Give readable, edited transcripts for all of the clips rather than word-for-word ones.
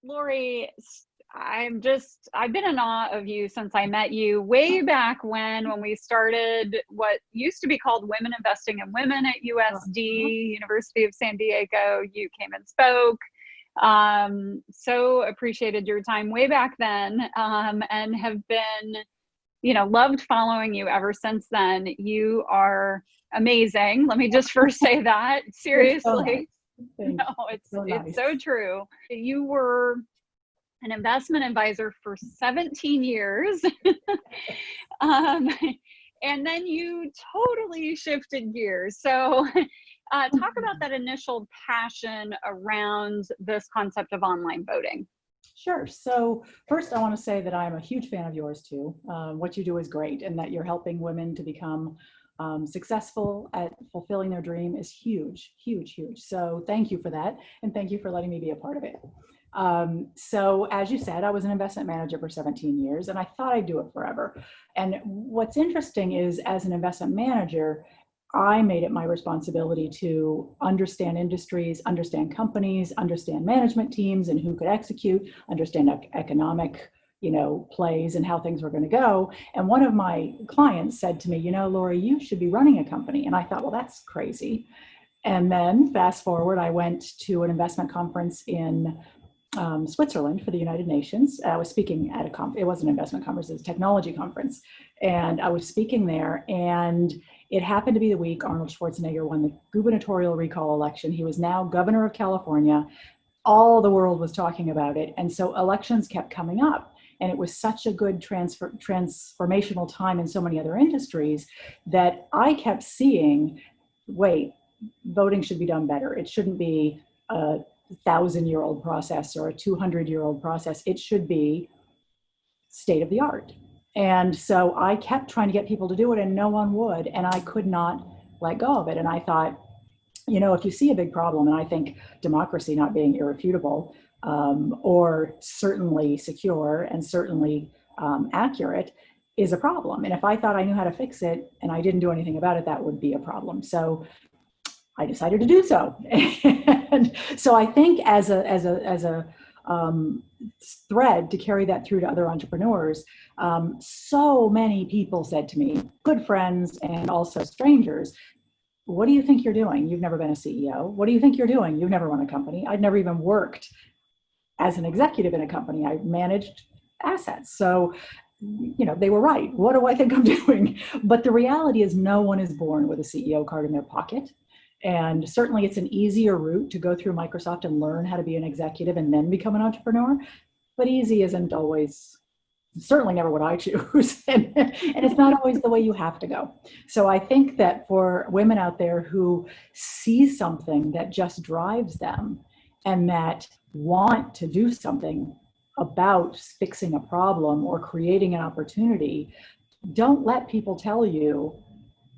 Lori, I've been in awe of you since I met you way back when we started what used to be called Women Investing in Women at USD, University of San Diego. You came and spoke. So appreciated your time way back then, and have been, loved following you ever since then. You are amazing. Let me just first say that seriously. No, it's so true. You were an investment advisor for 17 years. And then you totally shifted gears. So talk about that initial passion around this concept of online voting. Sure. So first, I want to say that I'm a huge fan of yours too. What you do is great, and that you're helping women to become successful at fulfilling their dream is huge, huge, huge. So thank you for that. And thank you for letting me be a part of it. So as you said, I was an investment manager for 17 years and I thought I'd do it forever. And what's interesting is, as an investment manager, I made it my responsibility to understand industries, understand companies, understand management teams and who could execute, understand economic plays and how things were going to go. And one of my clients said to me, Lori, you should be running a company. And I thought, well, that's crazy. And then fast forward, I went to an investment conference in Switzerland for the United Nations. I was speaking at it wasn't an investment conference, it was a technology conference. And I was speaking there, and it happened to be the week Arnold Schwarzenegger won the gubernatorial recall election. He was now governor of California. All the world was talking about it. And so elections kept coming up. And it was such a good transformational time in so many other industries that I kept seeing, wait, voting should be done better. It shouldn't be a 1,000-year-old process or a 200-year-old process. It should be state of the art. And so I kept trying to get people to do it and no one would. And I could not let go of it. And I thought, if you see a big problem, and I think democracy not being irrefutable, or certainly secure and certainly accurate is a problem. And if I thought I knew how to fix it and I didn't do anything about it, that would be a problem. So I decided to do so. And so I think as a thread to carry that through to other entrepreneurs, so many people said to me, good friends and also strangers, what do you think you're doing? You've never been a CEO. What do you think you're doing? You've never run a company. I'd never even worked as an executive in a company. I managed assets. So, they were right. What do I think I'm doing? But the reality is no one is born with a CEO card in their pocket. And certainly it's an easier route to go through Microsoft and learn how to be an executive and then become an entrepreneur. But easy isn't always, certainly never what I choose. And it's not always the way you have to go. So I think that for women out there who see something that just drives them and that want to do something about fixing a problem or creating an opportunity, don't let people tell you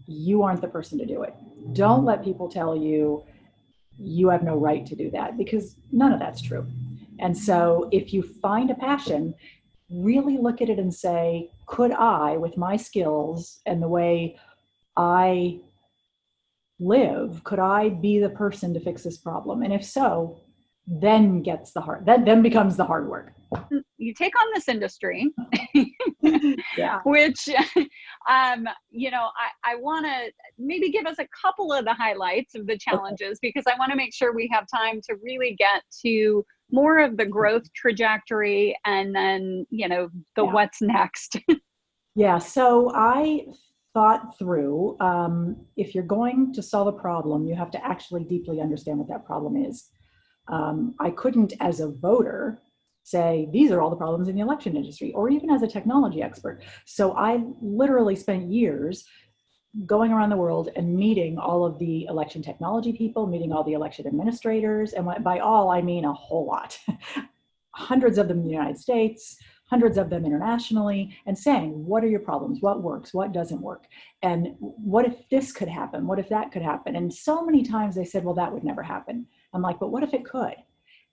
you aren't the person to do it. Don't let people tell you you have no right to do that, because none of that's true. And so if you find a passion, really look at it and say, could I, with my skills and the way I live, could I be the person to fix this problem? And if so, then then becomes the hard work. You take on this industry, yeah. Which, I want to maybe give us a couple of the highlights of the challenges, because I want to make sure we have time to really get to more of the growth trajectory and then, what's next. Yeah. So I thought through, if you're going to solve a problem, you have to actually deeply understand what that problem is. I couldn't, as a voter, say, these are all the problems in the election industry, or even as a technology expert. So I literally spent years going around the world and meeting all of the election technology people, meeting all the election administrators. And by all, I mean a whole lot. Hundreds of them in the United States, hundreds of them internationally, and saying, what are your problems? What works? What doesn't work? And what if this could happen? What if that could happen? And so many times they said, well, that would never happen. I'm like, but what if it could?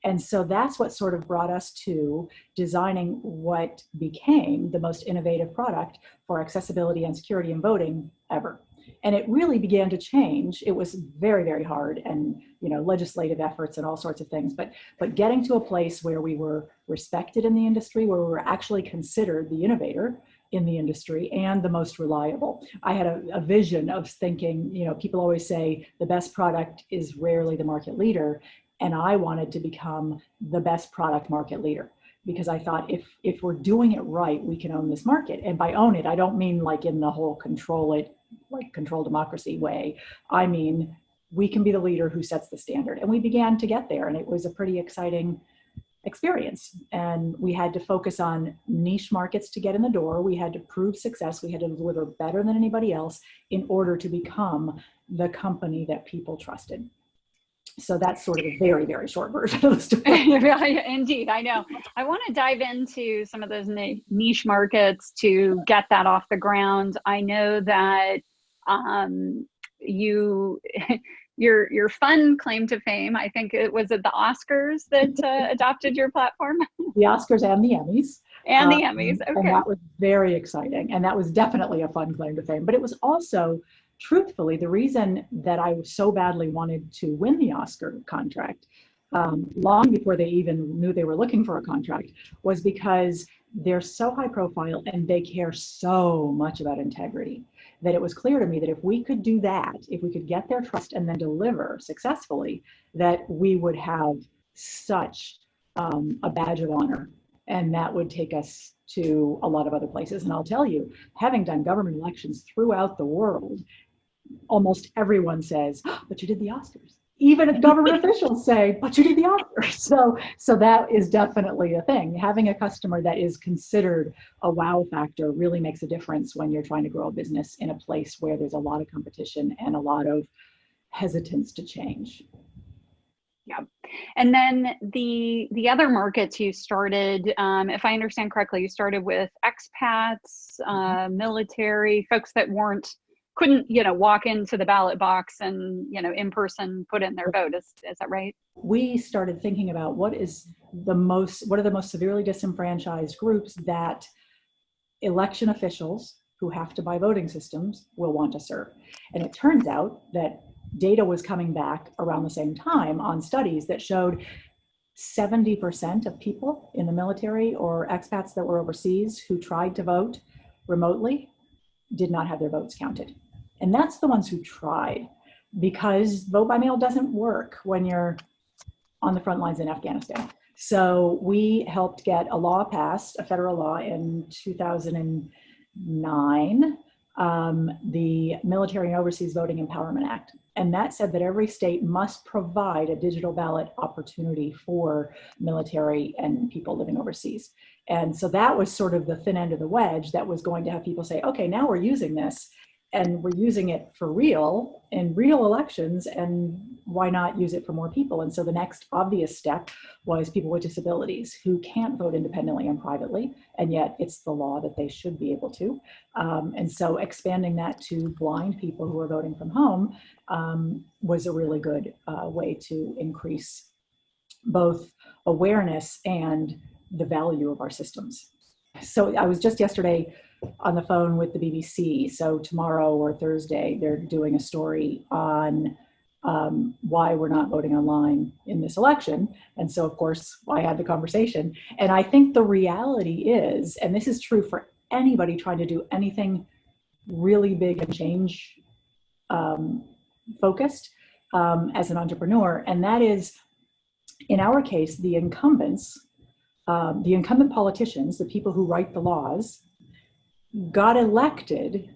And so that's what sort of brought us to designing what became the most innovative product for accessibility and security in voting ever. And it really began to change. It was very, very hard, and legislative efforts and all sorts of things. But getting to a place where we were respected in the industry, where we were actually considered the innovator in the industry and the most reliable. I had a vision of thinking, people always say the best product is rarely the market leader. And I wanted to become the best product market leader, because I thought if we're doing it right, we can own this market. And by own it, I don't mean like in the whole control democracy way. I mean, we can be the leader who sets the standard. And we began to get there, and it was a pretty exciting experience. And we had to focus on niche markets to get in the door. We had to prove success. We had to deliver better than anybody else in order to become the company that people trusted. So that's sort of a very, very short version of the story. Indeed, I know. I want to dive into some of those niche markets to get that off the ground. I know that your fun claim to fame, I think it was at the Oscars that adopted your platform. The Oscars and the Emmys. And the Emmys, okay. And that was very exciting. And that was definitely a fun claim to fame. But it was also, truthfully, the reason that I so badly wanted to win the Oscar contract, long before they even knew they were looking for a contract, was because they're so high profile and they care so much about integrity, that it was clear to me that if we could do that, if we could get their trust and then deliver successfully, that we would have such a badge of honor. And that would take us to a lot of other places. And I'll tell you, having done government elections throughout the world, almost everyone says, oh, but you did the Oscars. Even government officials say, but you did the Oscars. So that is definitely a thing. Having a customer that is considered a wow factor really makes a difference when you're trying to grow a business in a place where there's a lot of competition and a lot of hesitance to change. Yeah. And then the other markets you started, if I understand correctly, you started with expats, military, folks that couldn't walk into the ballot box and in person put in their vote. Is that right? We started thinking about what are the most severely disenfranchised groups that election officials who have to buy voting systems will want to serve. And it turns out that data was coming back around the same time on studies that showed 70% of people in the military or expats that were overseas who tried to vote remotely did not have their votes counted. And that's the ones who tried, because vote by mail doesn't work when you're on the front lines in Afghanistan. So we helped get a law passed, a federal law in 2009, the Military and Overseas Voting Empowerment Act. And that said that every state must provide a digital ballot opportunity for military and people living overseas. And so that was sort of the thin end of the wedge that was going to have people say, okay, now we're using this and we're using it for real in real elections, and why not use it for more people? And so the next obvious step was people with disabilities who can't vote independently and privately, and yet it's the law that they should be able to. And so expanding that to blind people who are voting from home was a really good way to increase both awareness and the value of our systems. So I was just yesterday on the phone with the BBC. So tomorrow or Thursday, they're doing a story on why we're not voting online in this election. And so, of course, I had the conversation. And I think the reality is, and this is true for anybody trying to do anything really big and change focused as an entrepreneur, and that is, in our case, the incumbent politicians, the people who write the laws, got elected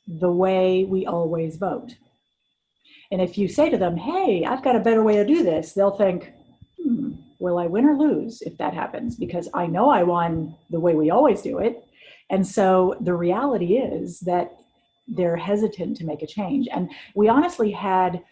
the way we always vote. And if you say to them, hey, I've got a better way to do this, they'll think, will I win or lose if that happens? Because I know I won the way we always do it. And so the reality is that they're hesitant to make a change. And we honestly had,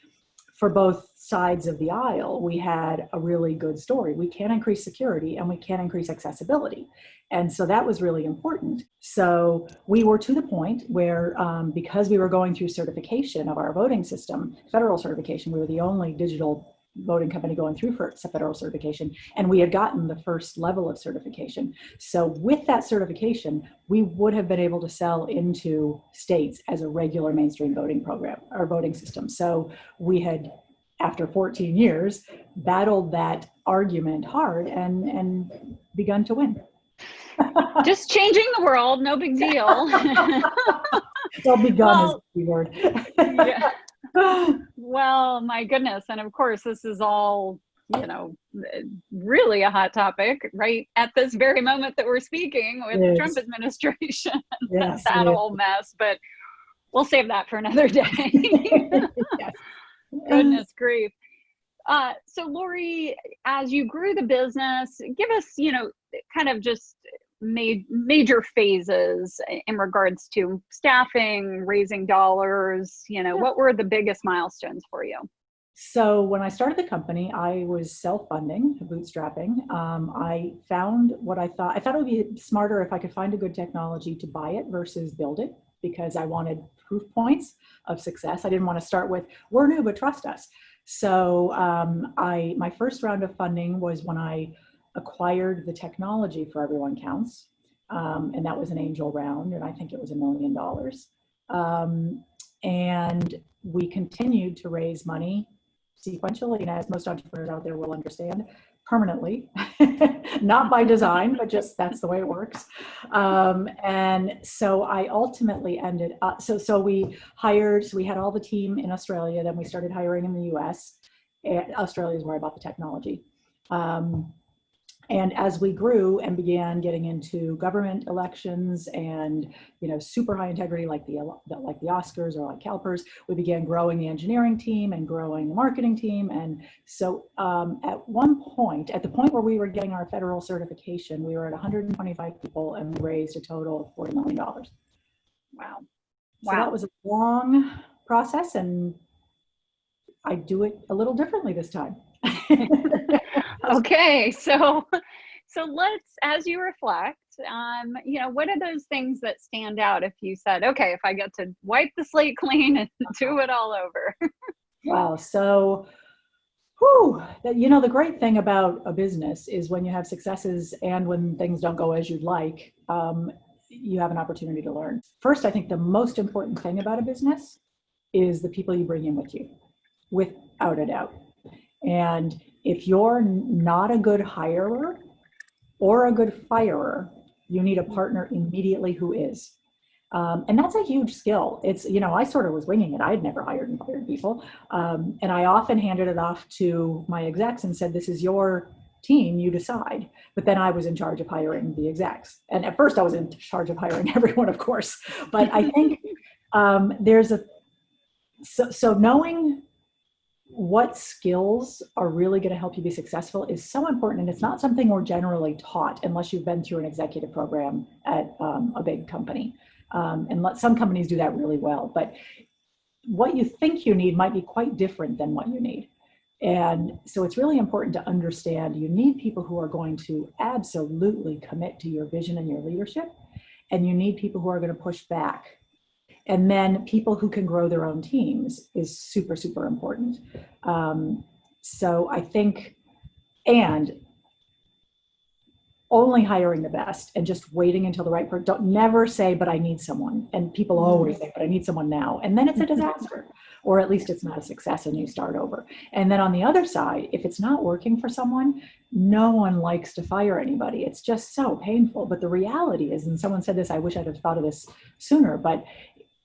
for both sides of the aisle, we had a really good story. We can increase security and we can increase accessibility. And so that was really important. So we were to the point where, because we were going through certification of our voting system, federal certification, we were the only digital voting company going through for federal certification, and we had gotten the first level of certification. So with that certification, we would have been able to sell into states as a regular mainstream voting program or voting system. So we had, after 14 years, battled that argument hard and begun to win. Just changing the world, no big deal. Well, begun is the word. Yeah. Well, my goodness. And of course, this is all, you know, really a hot topic right at this very moment that we're speaking with the Trump administration. Yes, that whole mess, but we'll save that for another day. Yes. Goodness grief. So Lori, as you grew the business, give us, you know, kind of just major phases in regards to staffing, raising dollars, you know, what were the biggest milestones for you? So when I started the company, I was self-funding, bootstrapping. I found what I thought it would be smarter if I could find a good technology to buy it versus build it, because I wanted proof points of success. I didn't want to start with, we're new, but trust us. So my first round of funding was when I acquired the technology for Everyone Counts. And that was an angel round, and I think it was $1 million. And we continued to raise money sequentially, and as most entrepreneurs out there will understand, permanently, not by design, but just that's the way it works. And so I ultimately ended up, so we had all the team in Australia, then we started hiring in the US. Australia is where I bought the technology. And as we grew and began getting into government elections and, you know, super high integrity like the Oscars or like CalPERS, we began growing the engineering team and growing the marketing team. And so at one point, at the point where we were getting our federal certification, we were at 125 people and we raised a total of $40 million. Wow. So that was a long process, and I do it a little differently this time. Okay, so let's, as you reflect, you know, what are those things that stand out if you said, okay, if I get to wipe the slate clean and do it all over? Wow. So, you know, the great thing about a business is when you have successes and when things don't go as you'd like, you have an opportunity to learn. First, I think the most important thing about a business is the people you bring in with you, without a doubt. And if you're not a good hirer or a good firer, you need a partner immediately who is. And that's a huge skill. It's, you know, I sort of was winging it. I had never hired and fired people. And I often handed it off to my execs and said, this is your team, you decide. But then I was in charge of hiring the execs. And at first I was in charge of hiring everyone, of course. But I think so knowing what skills are really going to help you be successful is so important. And it's not something we're generally taught unless you've been through an executive program at a big company. And some companies do that really well. But what you think you need might be quite different than what you need. And so it's really important to understand you need people who are going to absolutely commit to your vision and your leadership. And you need people who are going to push back. And then people who can grow their own teams is super, super important. So I think, and only hiring the best and just waiting until the right person. Don't never say, but I need someone. And people always say, but I need someone now. And then it's a disaster, or at least it's not a success and you start over. And then on the other side, if it's not working for someone, no one likes to fire anybody. It's just so painful. But the reality is, and someone said this, I wish I'd have thought of this sooner, but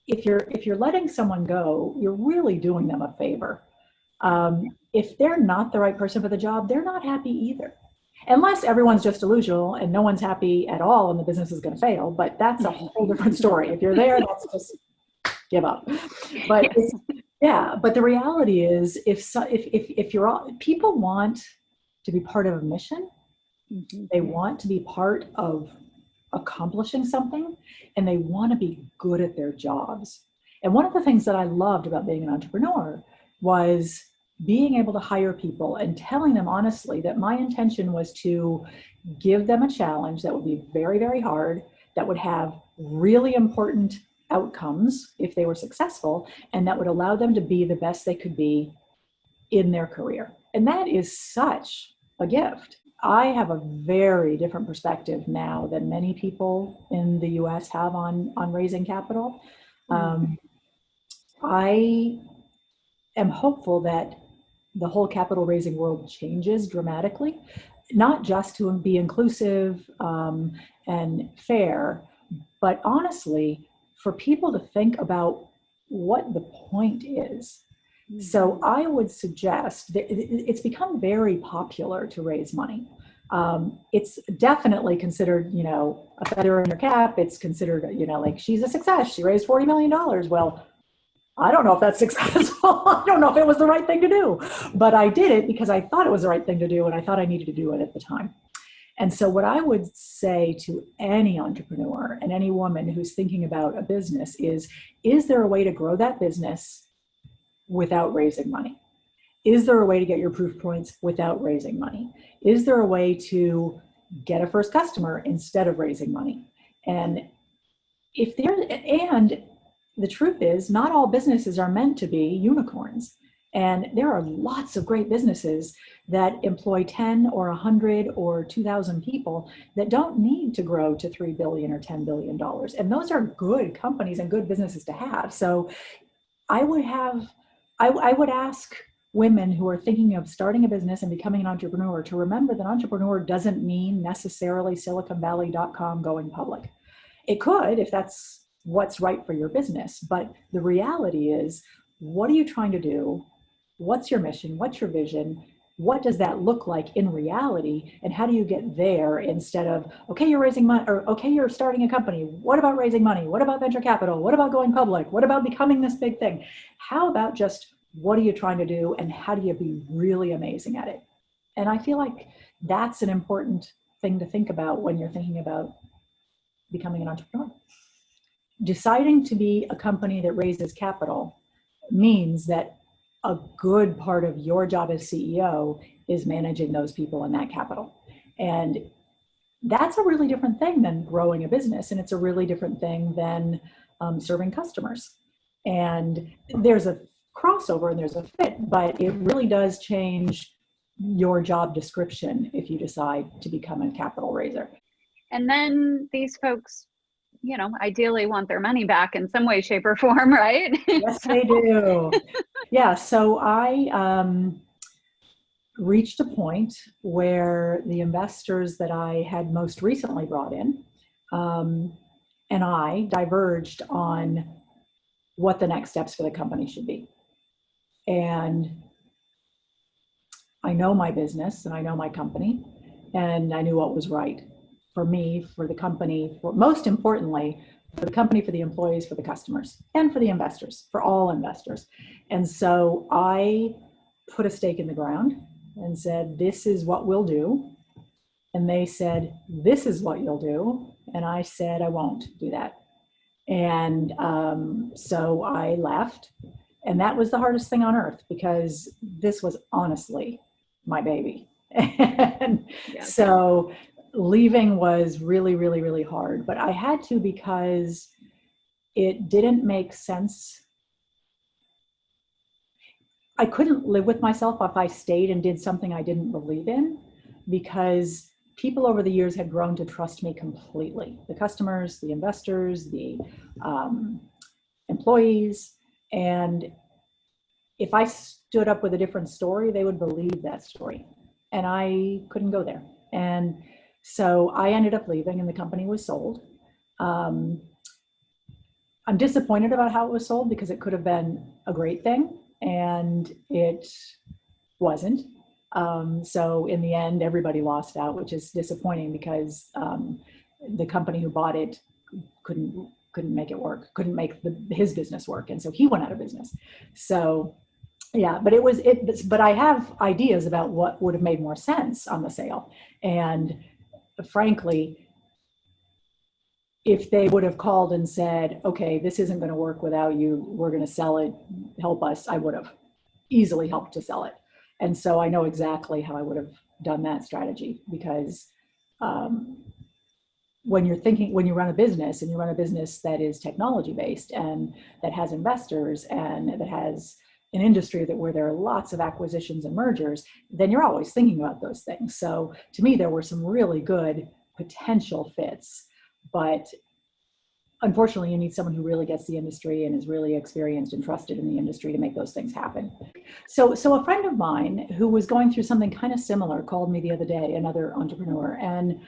if you're letting someone go, you're really doing them a favor. If they're not the right person for the job, they're not happy either. Unless everyone's just delusional and no one's happy at all and the business is going to fail, but that's a whole different story. If you're there, that's just give up. But but the reality is, if you're all, people want to be part of a mission, they want to be part of accomplishing something, and they want to be good at their jobs. And one of the things that I loved about being an entrepreneur was being able to hire people and telling them honestly that my intention was to give them a challenge that would be very, very hard, that would have really important outcomes if they were successful, and that would allow them to be the best they could be in their career. And that is such a gift. I have a very different perspective now than many people in the US have on raising capital. I am hopeful that the whole capital raising world changes dramatically, not just to be inclusive and fair, but honestly, for people to think about what the point is. So I would suggest that it's become very popular to raise money. It's definitely considered, a feather in your cap. It's considered, like she's a success. She raised $40 million. Well, I don't know if that's successful. I don't know if it was the right thing to do, but I did it because I thought it was the right thing to do, and I thought I needed to do it at the time. And so what I would say to any entrepreneur and any woman who's thinking about a business is there a way to grow that business without raising money? Is there a way to get your proof points without raising money? Is there a way to get a first customer instead of raising money? And the truth is, not all businesses are meant to be unicorns. And there are lots of great businesses that employ 10 or 100 or 2,000 people that don't need to grow to $3 billion or $10 billion. And those are good companies and good businesses to have. So I would ask women who are thinking of starting a business and becoming an entrepreneur to remember that entrepreneur doesn't mean necessarily SiliconValley.com going public. It could, if that's what's right for your business. But the reality is, what are you trying to do? What's your mission? What's your vision? What does that look like in reality? And how do you get there instead of, okay, you're raising money, or okay, you're starting a company. What about raising money? What about venture capital? What about going public? What about becoming this big thing? How about just what are you trying to do? And how do you be really amazing at it? And I feel like that's an important thing to think about when you're thinking about becoming an entrepreneur. Deciding to be a company that raises capital means that a good part of your job as CEO is managing those people and that capital. And that's a really different thing than growing a business. And it's a really different thing than serving customers. And there's a crossover and there's a fit, but it really does change your job description if you decide to become a capital raiser. And then these folks, ideally want their money back in some way, shape, or form, right? Yes, they do. Yeah, so I reached a point where the investors that I had most recently brought in and I diverged on what the next steps for the company should be. And I know my business and I know my company, and I knew what was right for me, for the company, for most importantly, for the company, for the employees, for the customers, and for the investors, for all investors. And so I put a stake in the ground and said, this is what we'll do. And they said, this is what you'll do. And I said, I won't do that. And so I left. And that was the hardest thing on earth because this was honestly my baby. And so leaving was really, really, really hard, but I had to because it didn't make sense. I couldn't live with myself if I stayed and did something I didn't believe in, because people over the years had grown to trust me completely. The customers, the investors, the employees. And if I stood up with a different story, they would believe that story. And I couldn't go there. And so I ended up leaving and the company was sold. I'm disappointed about how it was sold because it could have been a great thing and it wasn't. So in the end, everybody lost out, which is disappointing because the company who bought it couldn't make it work, couldn't make his business work. And so he went out of business. So yeah, but I have ideas about what would have made more sense on the sale. And frankly, if they would have called and said, okay, this isn't going to work without you, we're going to sell it, help us, I would have easily helped to sell it. And so I know exactly how I would have done that strategy, because when you run a business and you run a business that is technology based and that has investors and that has an industry where there are lots of acquisitions and mergers, then you're always thinking about those things. So to me, there were some really good potential fits, but unfortunately, you need someone who really gets the industry and is really experienced and trusted in the industry to make those things happen. So a friend of mine who was going through something kind of similar called me the other day, another entrepreneur, and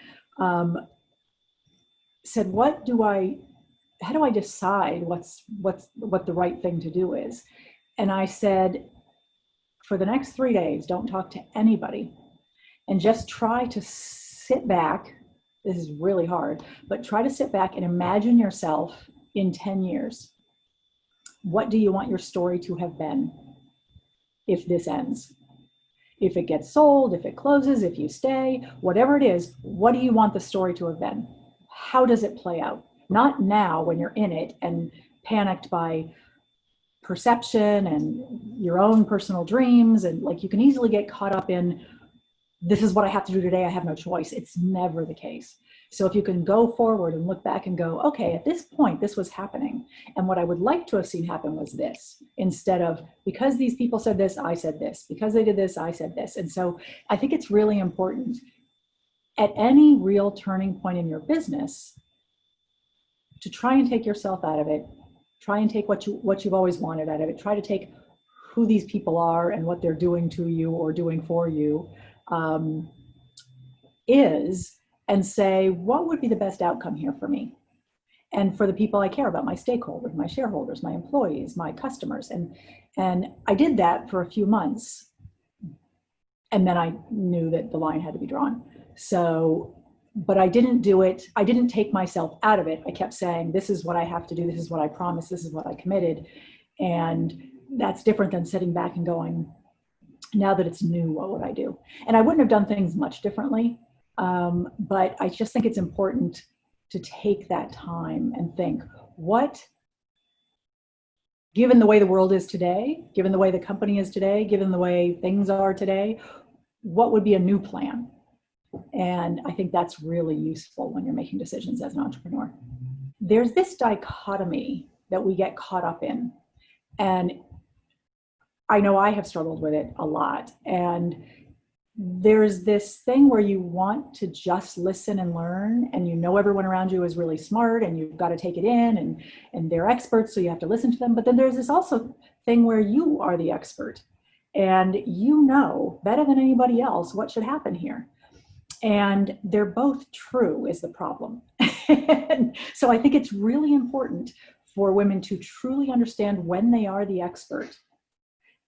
said, how do I decide what the right thing to do is? And I said, for the next 3 days, don't talk to anybody and just try to sit back. This is really hard, but try to sit back and imagine yourself in 10 years. What do you want your story to have been if this ends? If it gets sold, if it closes, if you stay, whatever it is, what do you want the story to have been? How does it play out? Not now when you're in it and panicked by perception and your own personal dreams. And like, you can easily get caught up in, this is what I have to do today, I have no choice. It's never the case. So if you can go forward and look back and go, okay, at this point, this was happening. And what I would like to have seen happen was this, instead of, because these people said this, I said this. Because they did this, I said this. And so I think it's really important at any real turning point in your business to try and take yourself out of it. Try and take what you've always wanted out of it. Try to take who these people are and what they're doing to you or doing for you and say, what would be the best outcome here for me? And for the people I care about, my stakeholders, my shareholders, my employees, my customers. And I did that for a few months. And then I knew that the line had to be drawn. So, but I didn't do it. I didn't take myself out of it. I kept saying, this is what I have to do. This is what I promised. This is what I committed. And that's different than sitting back and going, now that it's new, what would I do? And I wouldn't have done things much differently. But I just think it's important to take that time and think, given the way the world is today, given the way the company is today, given the way things are today, what would be a new plan? And I think that's really useful when you're making decisions as an entrepreneur. There's this dichotomy that we get caught up in. And I know I have struggled with it a lot. And there's this thing where you want to just listen and learn, and you know everyone around you is really smart and you've got to take it in, and they're experts, so you have to listen to them. But then there's this also thing where you are the expert and you know better than anybody else what should happen here. And they're both true is the problem. And so I think it's really important for women to truly understand when they are the expert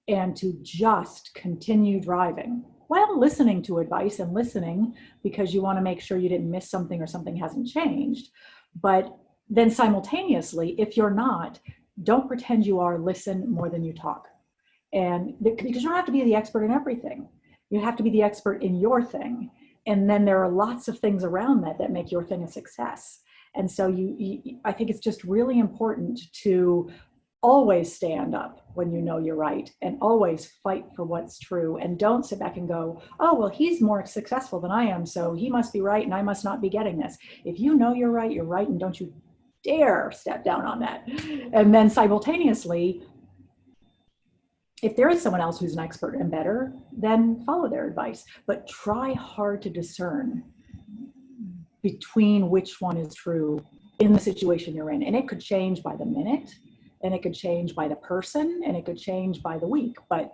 and to just continue driving while listening to advice and listening because you want to make sure you didn't miss something or something hasn't changed. But then simultaneously, if you're not, don't pretend you are, listen more than you talk. And because you don't have to be the expert in everything. You have to be the expert in your thing. And then there are lots of things around that make your thing a success. And so I think it's just really important to always stand up when you know you're right and always fight for what's true, and don't sit back and go, oh, well, he's more successful than I am, so he must be right and I must not be getting this. If you know you're right, and don't you dare step down on that. And then simultaneously, if there is someone else who's an expert and better, then follow their advice, but try hard to discern between which one is true in the situation you're in. And it could change by the minute, and it could change by the person, and it could change by the week, but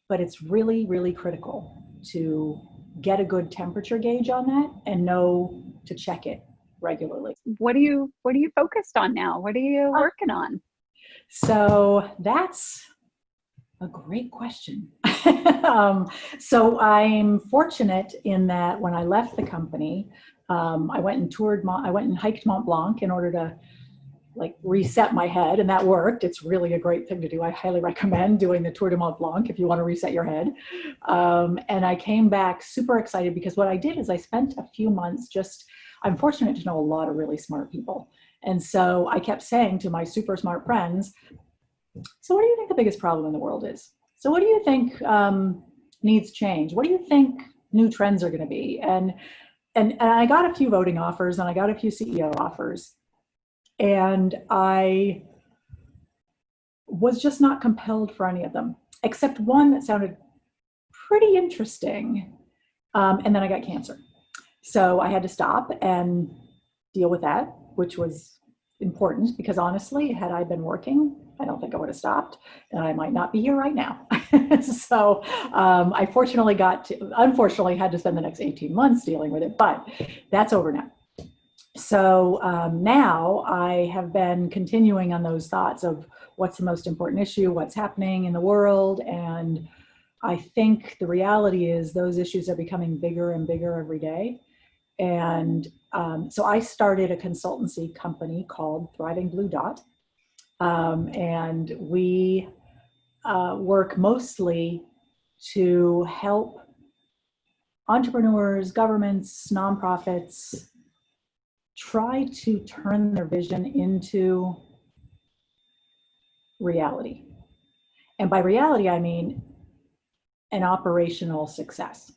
it's really, really critical to get a good temperature gauge on that and know to check it regularly. What are you focused on now? What are you working on? So that's a great question. So I'm fortunate in that when I left the company, I went and hiked Mont Blanc in order to reset my head, and that worked. It's really a great thing to do. I highly recommend doing the Tour de Mont Blanc if you want to reset your head. And I came back super excited because what I did is I spent a few months I'm fortunate to know a lot of really smart people. And so I kept saying to my super smart friends, so what do you think the biggest problem in the world is? So what do you think needs change? What do you think new trends are going to be? And I got a few voting offers and I got a few CEO offers. And I was just not compelled for any of them. except one that sounded pretty interesting. And then I got cancer. So I had to stop and deal with that, which was important because honestly, had I been working, I don't think I would have stopped and I might not be here right now. So I unfortunately had to spend the next 18 months dealing with it, but that's over now. So now I have been continuing on those thoughts of what's the most important issue, what's happening in the world. And I think the reality is those issues are becoming bigger and bigger every day. And so I started a consultancy company called Thriving Blue Dot. And we work mostly to help entrepreneurs, governments, nonprofits try to turn their vision into reality. And by reality, I mean an operational success.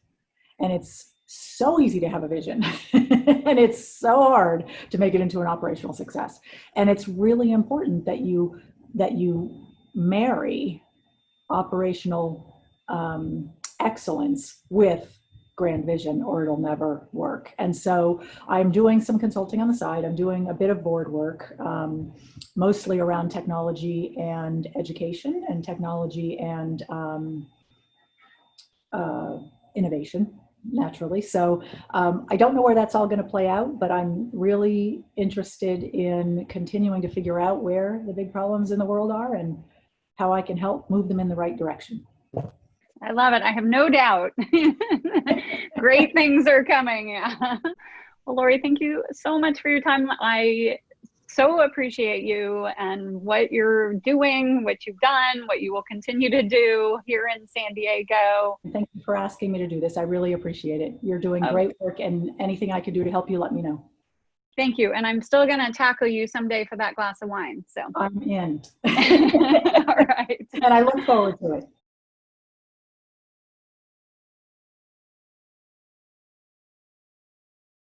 And it's so easy to have a vision and it's so hard to make it into an operational success. And it's really important that you marry operational excellence with grand vision or it'll never work. And so I'm doing some consulting on the side. I'm doing a bit of board work, mostly around technology and education and technology and innovation, naturally. So I don't know where that's all going to play out, but I'm really interested in continuing to figure out where the big problems in the world are and how I can help move them in the right direction. I love it. I have no doubt. Great things are coming. Well, Lori, thank you so much for your time. I so appreciate you and what you're doing, what you've done, what you will continue to do here in San Diego. Thank you for asking me to do this. I really appreciate it. You're doing great work, and anything I can do to help you, let me know. Thank you. And I'm still going to tackle you someday for that glass of wine. So I'm in. All right. And I look forward to it.